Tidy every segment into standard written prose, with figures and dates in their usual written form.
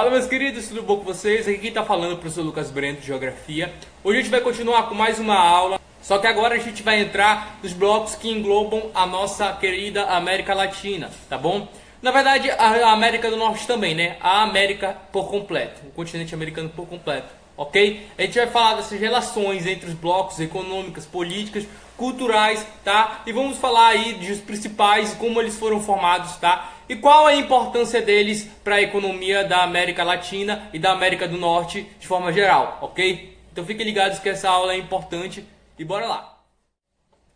Fala, meus queridos, tudo bom com vocês? Aqui quem tá falando é o professor Lucas Brento de Geografia. Hoje a gente vai continuar com mais uma aula, só que agora a gente vai entrar nos blocos que englobam a nossa querida América Latina, tá bom? Na verdade, a América do Norte também, né? A América por completo, o continente americano por completo, ok? A gente vai falar dessas relações entre os blocos econômicas, políticas, culturais, tá? E vamos falar aí dos principais, como eles foram formados, tá? E qual a importância deles para a economia da América Latina e da América do Norte de forma geral, ok? Então fiquem ligados que essa aula é importante e bora lá!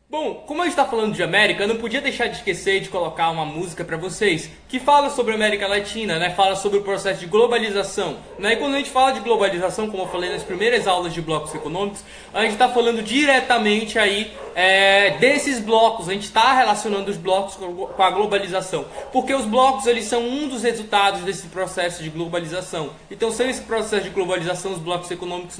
Bom, como a gente está falando de América, eu não podia deixar de esquecer de colocar uma música para vocês que fala sobre a América Latina, né? Fala sobre o processo de globalização, né? E quando a gente fala de globalização, como eu falei nas primeiras aulas de blocos econômicos, a gente está falando diretamente aí desses blocos. A gente está relacionando os blocos com a globalização, porque os blocos eles são um dos resultados desse processo de globalização. Então, sem esse processo de globalização, os blocos econômicos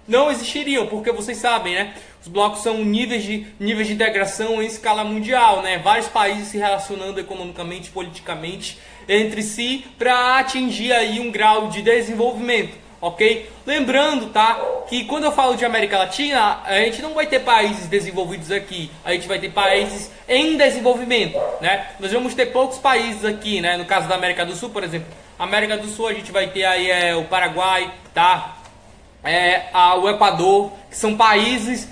não existiriam, porque vocês sabem, né? Os blocos são níveis de integração em escala mundial, né? Vários países se relacionando economicamente, politicamente entre si para atingir aí um grau de desenvolvimento, ok? Lembrando, tá, que quando eu falo de América Latina, a gente não vai ter países desenvolvidos aqui, a gente vai ter países em desenvolvimento, né? Nós vamos ter poucos países aqui, né? No caso da América do Sul, por exemplo, América do Sul a gente vai ter aí o Paraguai, tá? O Equador, que são países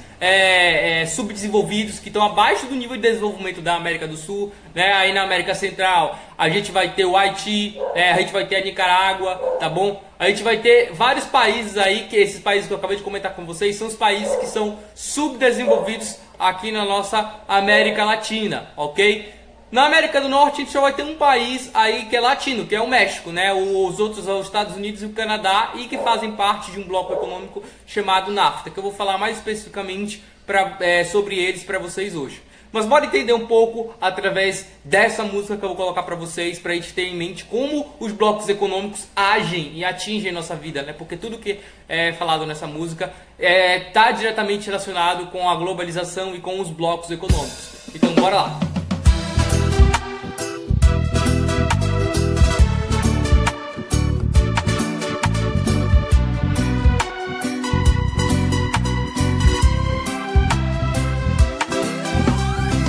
subdesenvolvidos que estão abaixo do nível de desenvolvimento da América do Sul, né? Aí na América Central a gente vai ter o Haiti, a gente vai ter a Nicarágua, tá bom? A gente vai ter vários países aí, que esses países que eu acabei de comentar com vocês são os países que são subdesenvolvidos aqui na nossa América Latina, ok? Na América do Norte a gente só vai ter um país aí que é latino, que é o México, né? Os outros são os Estados Unidos e o Canadá, e que fazem parte de um bloco econômico chamado NAFTA, que eu vou falar mais especificamente sobre eles para vocês hoje. Mas bora entender um pouco através dessa música que eu vou colocar para vocês, para a gente ter em mente como os blocos econômicos agem e atingem nossa vida, né? Porque tudo que é falado nessa música está diretamente relacionado com a globalização e com os blocos econômicos. Então bora lá!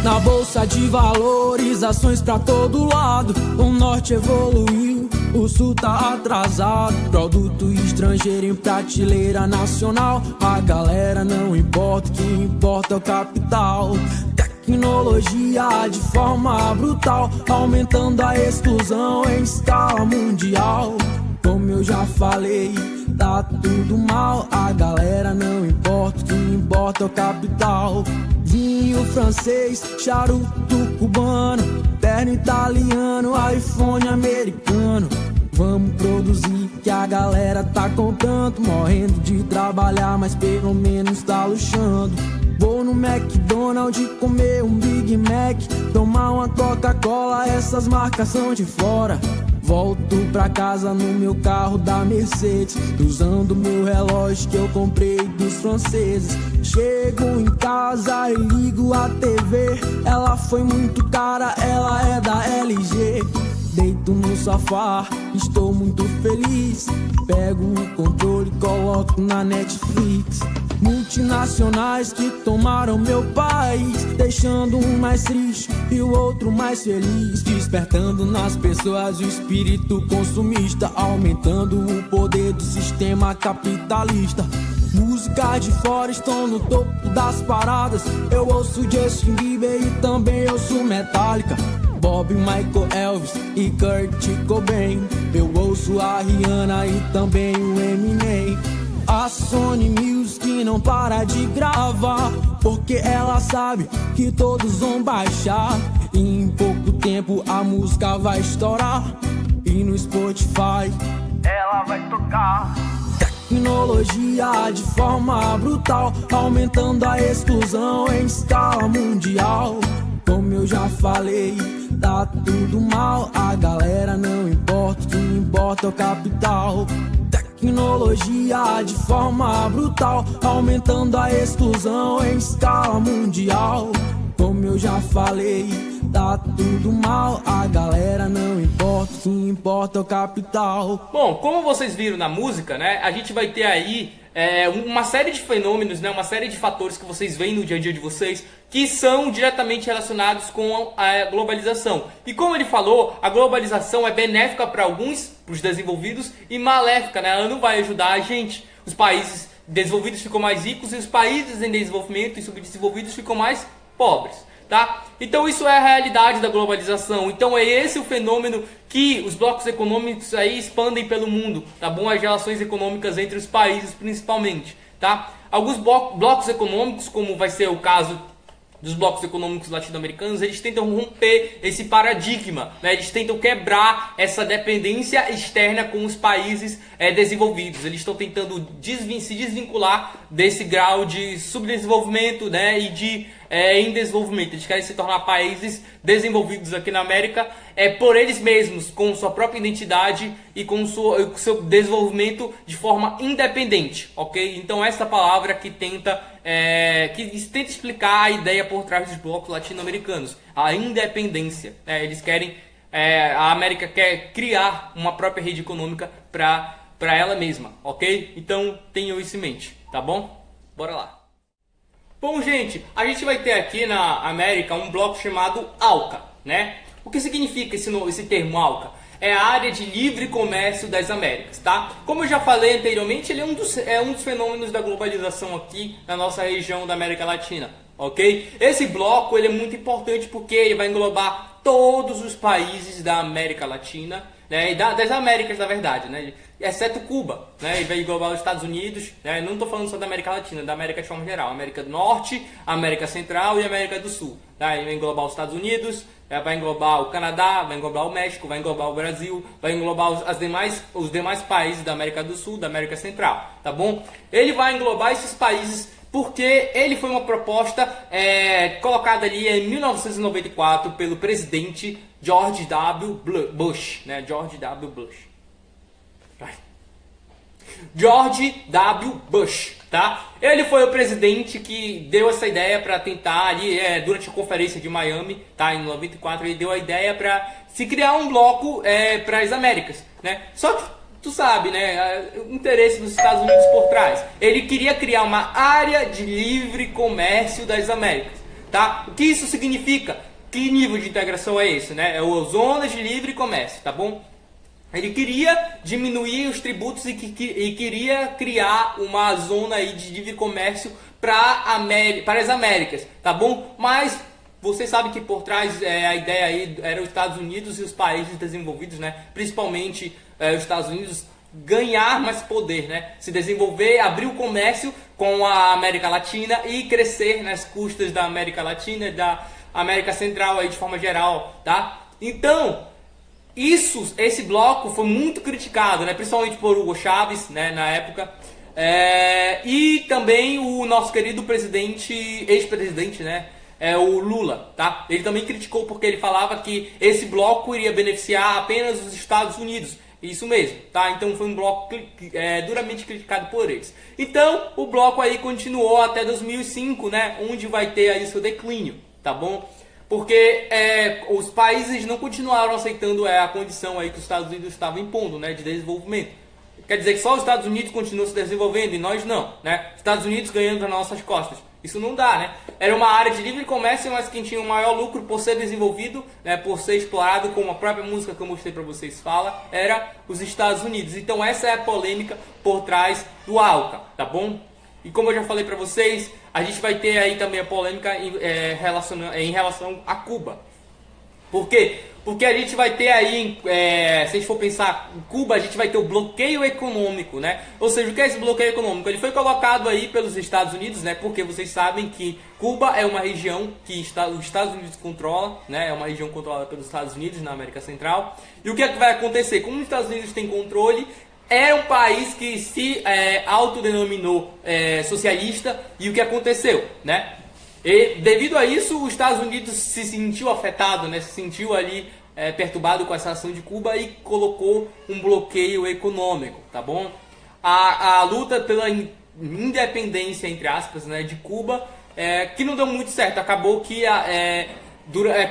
Na bolsa de valores, ações pra todo lado. O norte evoluiu, o sul tá atrasado. Produto estrangeiro em prateleira nacional. A galera não importa, o que importa é o capital. Tecnologia de forma brutal, aumentando a exclusão em escala mundial. Como eu já falei, tá tudo mal. A galera não importa, o que importa é o capital. Vinho francês, charuto cubano, terno italiano, iPhone americano. Vamos produzir que a galera tá contando, morrendo de trabalhar, mas pelo menos tá luxando. Vou no McDonald's comer um Big Mac, tomar uma Coca-Cola, essas marcas são de fora. Volto pra casa no meu carro da Mercedes, usando meu relógio que eu comprei dos franceses. Chego em casa e ligo a TV, ela foi muito cara, ela é da LG. Deito no sofá, estou muito feliz, pego o controle e coloco na Netflix. Multinacionais que tomaram meu país, deixando um mais triste e o outro mais feliz, despertando nas pessoas o espírito consumista, aumentando o poder do sistema capitalista. Música de fora estão no topo das paradas, eu ouço Justin Bieber e também ouço Metallica, Bob, Michael, Elvis e Kurt Cobain. Eu ouço a Rihanna e também o Eminem. A Sony Music não para de gravar, porque ela sabe que todos vão baixar. E em pouco tempo a música vai estourar, e no Spotify ela vai tocar. Tecnologia de forma brutal, aumentando a exclusão em escala mundial. Como eu já falei, tá tudo mal. A galera não importa, o que importa é o capital. Tecnologia de forma brutal, aumentando a exclusão em escala mundial. Como eu já falei, tá tudo mal, a galera não importa, o que importa é o capital. Bom, como vocês viram na música, né, a gente vai ter aí uma série de fenômenos, né, uma série de fatores que vocês veem no dia a dia de vocês que são diretamente relacionados com a globalização. E como ele falou, a globalização é benéfica para alguns, para os desenvolvidos, e maléfica, né? Ela não vai ajudar a gente. Os países desenvolvidos ficam mais ricos e os países em desenvolvimento e subdesenvolvidos ficam mais pobres, tá? Então isso é a realidade da globalização. Então é esse o fenômeno que os blocos econômicos aí expandem pelo mundo, tá bom? As relações econômicas entre os países principalmente, tá? Alguns blocos econômicos, como vai ser o caso dos blocos econômicos latino-americanos, eles tentam romper esse paradigma, né? Eles tentam quebrar essa dependência externa com os países desenvolvidos. Eles estão tentando se desvincular desse grau de subdesenvolvimento, né? E de em desenvolvimento. Eles querem se tornar países desenvolvidos aqui na América por eles mesmos, com sua própria identidade e com seu desenvolvimento de forma independente, ok? Então essa palavra que tenta explicar a ideia por trás dos blocos latino-americanos, a independência. Eles querem, a América quer criar uma própria rede econômica para ela mesma, ok? Então tenham isso em mente, tá bom? Bora lá. Bom, gente, a gente vai ter aqui na América um bloco chamado ALCA, né? O que significa esse termo ALCA? É a área de livre comércio das Américas, tá? Como eu já falei anteriormente, ele é um dos fenômenos da globalização aqui na nossa região da América Latina, ok? Esse bloco ele é muito importante porque ele vai englobar todos os países da América Latina, né? E das Américas, na verdade, né? Exceto Cuba, né? Ele vai englobar os Estados Unidos, né? Não estou falando só da América Latina, da América de forma geral, América do Norte, América Central e América do Sul, tá? Ele vai englobar os Estados Unidos, vai englobar o Canadá, vai englobar o México, vai englobar o Brasil, vai englobar os demais países da América do Sul, da América Central, tá bom? Ele vai englobar esses países porque ele foi uma proposta colocada ali em 1994 pelo presidente George W. Bush, né? George W. Bush. George W. Bush, tá? Ele foi o presidente que deu essa ideia para tentar ali, durante a conferência de Miami, tá? Em 94, ele deu a ideia para se criar um bloco para as Américas, né? Só que tu sabe, né? O interesse dos Estados Unidos por trás. Ele queria criar uma área de livre comércio das Américas, tá? O que isso significa? Que nível de integração é esse, né? É o zonas de livre comércio, tá bom? Ele queria diminuir os tributos e queria criar uma zona aí de livre comércio para as Américas, tá bom? Mas você sabe que por trás a ideia aí era os Estados Unidos e os países desenvolvidos, né? Principalmente os Estados Unidos ganhar mais poder, né? Se desenvolver, abrir o comércio com a América Latina e crescer nas custas da América Latina e da América Central aí de forma geral, tá? Então esse bloco foi muito criticado, né? Principalmente por Hugo Chávez, né? Na época, e também o nosso querido ex-presidente, né? O Lula, tá? Ele também criticou porque ele falava que esse bloco iria beneficiar apenas os Estados Unidos. Isso mesmo, tá? Então foi um bloco duramente criticado por eles. Então o bloco aí continuou até 2005, né? Onde vai ter aí seu declínio, tá bom? Porque os países não continuaram aceitando a condição aí que os Estados Unidos estavam impondo, né, de desenvolvimento. Quer dizer que só os Estados Unidos continuam se desenvolvendo e nós não, né? Estados Unidos ganhando nas nossas costas. Isso não dá, né? Era uma área de livre comércio, mas quem tinha o maior lucro por ser desenvolvido, né, por ser explorado, como a própria música que eu mostrei para vocês fala, era os Estados Unidos. Então essa é a polêmica por trás do ALCA, tá bom? E como eu já falei para vocês, a gente vai ter aí também a polêmica em relação a Cuba. Por quê? Porque a gente vai ter aí, se a gente for pensar em Cuba, a gente vai ter o bloqueio econômico, né? Ou seja, o que é esse bloqueio econômico? Ele foi colocado aí pelos Estados Unidos, né? Porque vocês sabem que Cuba é uma região que os Estados Unidos controla, né? É uma região controlada pelos Estados Unidos na América Central. E o que é que vai acontecer? Como os Estados Unidos têm controle, é um país que se autodenominou socialista, e o que aconteceu, né? E devido a isso, os Estados Unidos se sentiu afetado, né? Se sentiu ali perturbado com essa ação de Cuba e colocou um bloqueio econômico, tá bom? A luta pela independência, entre aspas, né, de Cuba que não deu muito certo. Acabou que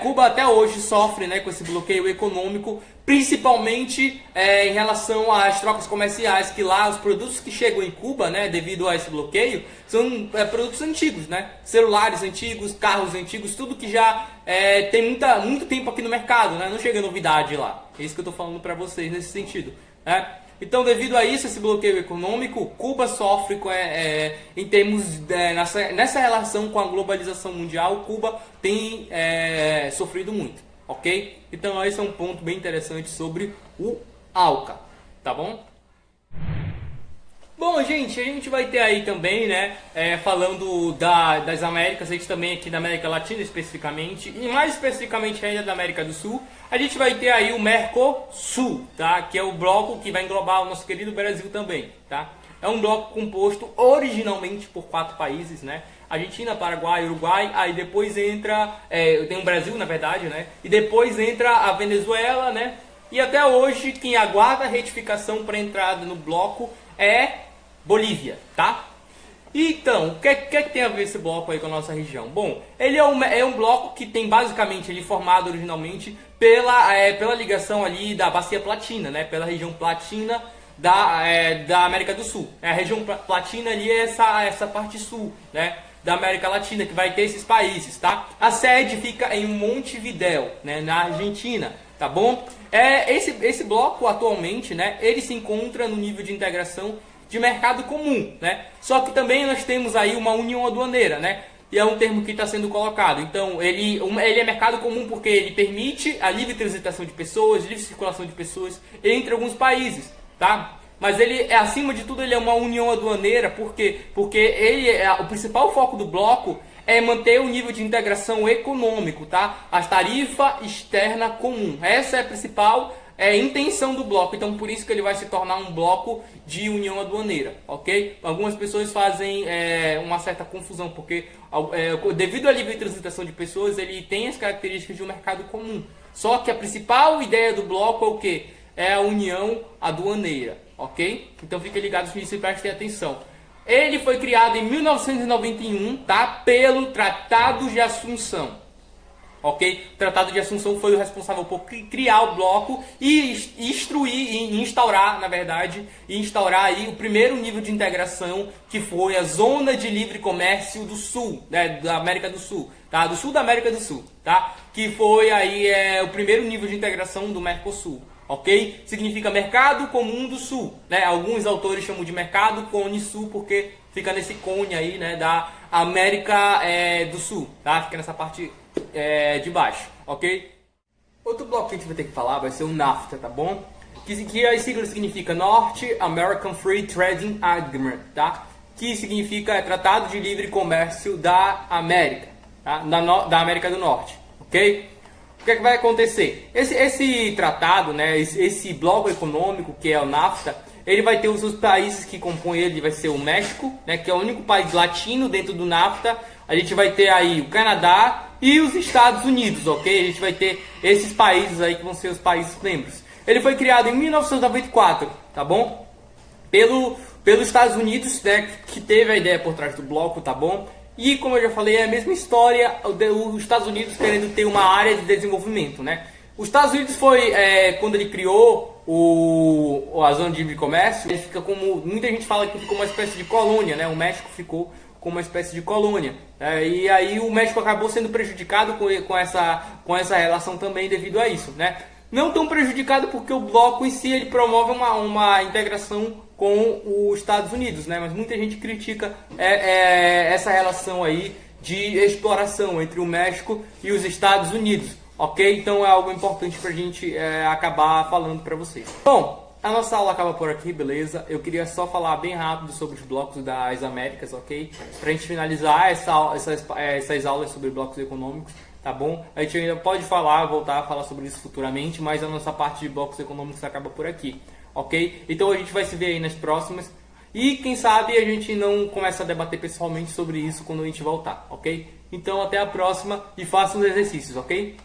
Cuba até hoje sofre, né, com esse bloqueio econômico, principalmente em relação às trocas comerciais, que lá os produtos que chegam em Cuba, né, devido a esse bloqueio, são produtos antigos, né, celulares antigos, carros antigos, tudo que já tem muito tempo aqui no mercado, né, não chega novidade lá. É isso que eu estou falando para vocês nesse sentido, né? Então, devido a isso, esse bloqueio econômico, Cuba sofre em termos nessa relação com a globalização mundial. Cuba tem sofrido muito, ok? Então, esse é um ponto bem interessante sobre o ALCA, tá bom? Bom, gente, a gente vai ter aí também, né, falando das Américas, a gente também aqui da América Latina especificamente, e mais especificamente ainda da América do Sul, a gente vai ter aí o Mercosul, tá, que é o bloco que vai englobar o nosso querido Brasil também, tá? É um bloco composto originalmente por 4 países, né, Argentina, Paraguai, Uruguai, aí depois entra, tem o Brasil na verdade, né, e depois entra a Venezuela, né, e até hoje quem aguarda a retificação para entrada no bloco é Bolívia, tá? Então, o que tem a ver esse bloco aí com a nossa região? Bom, ele é um bloco que tem basicamente, ele formado originalmente pela ligação ali da Bacia Platina, né? Pela região platina da América do Sul. A região platina ali é essa parte sul, né? Da América Latina, que vai ter esses países, tá? A sede fica em Montevidéu, né? Na Argentina, tá bom? Esse bloco atualmente, né? Ele se encontra no nível de integração de mercado comum, né? Só que também nós temos aí uma união aduaneira, né? E é um termo que está sendo colocado. Então, ele é mercado comum porque ele permite a livre transitação de pessoas, livre circulação de pessoas entre alguns países, tá? Mas ele, acima de tudo, ele é uma união aduaneira, porque o principal foco do bloco é manter o nível de integração econômico, tá? A tarifa externa comum. Essa é a principal intenção do bloco, então por isso que ele vai se tornar um bloco de união aduaneira, ok? Algumas pessoas fazem uma certa confusão, porque devido à livre transitação de pessoas, ele tem as características de um mercado comum. Só que a principal ideia do bloco é o quê? É a união aduaneira, ok? Então fiquem ligados nisso e prestem atenção. Ele foi criado em 1991, tá? Pelo Tratado de Assunção. Ok? O Tratado de Assunção foi o responsável por criar o bloco e instaurar aí o primeiro nível de integração, que foi a Zona de Livre Comércio do Sul, né, da América do Sul, tá? Do Sul da América do Sul, tá? Que foi aí o primeiro nível de integração do Mercosul, ok? Significa Mercado Comum do Sul, né? Alguns autores chamam de Mercado Cone Sul porque fica nesse cone aí, né, da América do Sul, tá? Fica nessa parte de baixo, ok? Outro bloco que a gente vai ter que falar vai ser o NAFTA, tá bom? Que a sigla significa North American Free Trading Agreement, tá? Que significa Tratado de Livre Comércio da América, tá? Da América do Norte, ok? O que é que vai acontecer? Esse tratado, né, esse bloco econômico que é o NAFTA, ele vai ter os países que compõem ele, vai ser o México, né, que é o único país latino dentro do NAFTA. A gente vai ter aí o Canadá e os Estados Unidos, ok? A gente vai ter esses países aí que vão ser os países membros. Ele foi criado em 1994, tá bom? Pelos Estados Unidos, né, que teve a ideia por trás do bloco, tá bom? E como eu já falei, é a mesma história, os Estados Unidos querendo ter uma área de desenvolvimento, né? Os Estados Unidos foi, quando ele criou a Zona de Livre Comércio, ele fica como, muita gente fala que ficou uma espécie de colônia, né? O México ficou como uma espécie de colônia. E aí o México acabou sendo prejudicado com essa relação também devido a isso, né? Não tão prejudicado porque o bloco em si ele promove uma integração com os Estados Unidos, né? Mas muita gente critica essa relação aí de exploração entre o México e os Estados Unidos, ok? Então é algo importante pra gente acabar falando pra vocês. Bom, a nossa aula acaba por aqui, beleza? Eu queria só falar bem rápido sobre os blocos das Américas, ok? Pra gente finalizar essas aulas sobre blocos econômicos, tá bom? A gente ainda pode voltar a falar sobre isso futuramente, mas a nossa parte de blocos econômicos acaba por aqui, ok? Então a gente vai se ver aí nas próximas. E quem sabe a gente não começa a debater pessoalmente sobre isso quando a gente voltar, ok? Então até a próxima e façam os exercícios, ok?